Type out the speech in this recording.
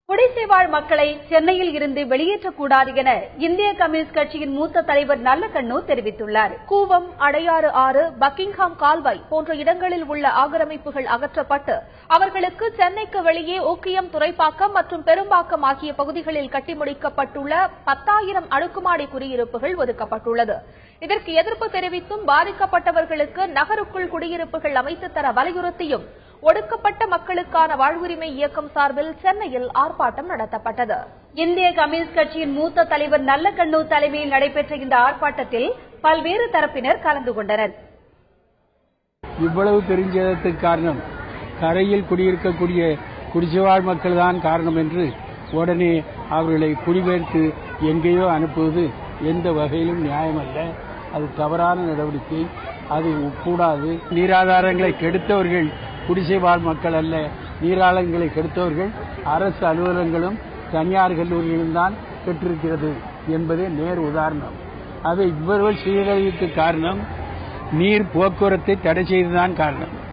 குடிசைவாழ் மக்களை சென்னையில் இருந்து வெளியேற்றக்கூடாது என இந்திய கம்யூனிஸ்ட் கட்சியின் மூத்த தலைவர் நல்லக்கண்ணு தெரிவித்துள்ளார். கூவம், அடையாறு ஆறு, பக்கிங்ஹாம் கால்வாய் போன்ற இடங்களில் உள்ள ஆக்கிரமிப்புகள் அகற்றப்பட்டு அவர்களுக்கு சென்னைக்கு வெளியே ஊக்கியம், துறைப்பாக்கம் மற்றும் பெரும்பாக்கம் ஆகிய பகுதிகளில் கட்டி முடிக்கப்பட்டுள்ள 10,000 அடுக்குமாடி குடியிருப்புகள் ஒதுக்கப்பட்டுள்ளது. இதற்கு எதிர்ப்பு தெரிவித்தும் பாதிக்கப்பட்டவர்களுக்கு நகருக்குள் குடியிருப்புகள் அமைத்து தர வலியுறுத்தியும் ஒடுக்கப்பட்ட மக்களுக்கான வாழ்வுரிமை இயக்கம் சார்பில் சென்னையில் ஆர்ப்பாட்டம் நடத்தப்பட்டது. இந்திய கம்யூனிஸ்ட் கட்சியின் மூத்த தலைவர் நல்லக்கண்ணு தலைமையில் நடைபெற்ற இந்த ஆர்ப்பாட்டத்தில் பல்வேறு தரப்பினர் கலந்து கொண்டனர். இவ்வளவு பெருஞ்சேதத்துக்கு காரணம் கரையில் குடியிருக்கக்கூடிய குடிசைவாழ் மக்கள் தான் காரணம் என்று உடனே அவர்களை குடிபெயர்த்து எங்கேயோ அனுப்புவது எந்த வகையிலும் நியாயமல்ல. அது தவறான நடவடிக்கை. அது கூடாது. நீராதாரங்களை கெடுத்தவர்கள் குடிசைவாழ் மக்கள் அல்ல. நீராளங்களை கெடுத்தவர்கள் அரசு அலுவலகங்களும் தனியார் கல்லூரிகளும் தான் பெற்றிருக்கிறது என்பதே நேர் உதாரணம். அதை இவ்வளவு சீரழிவுக்கு காரணம் நீர் போக்குவரத்தை தடை செய்ததுதான் காரணம்.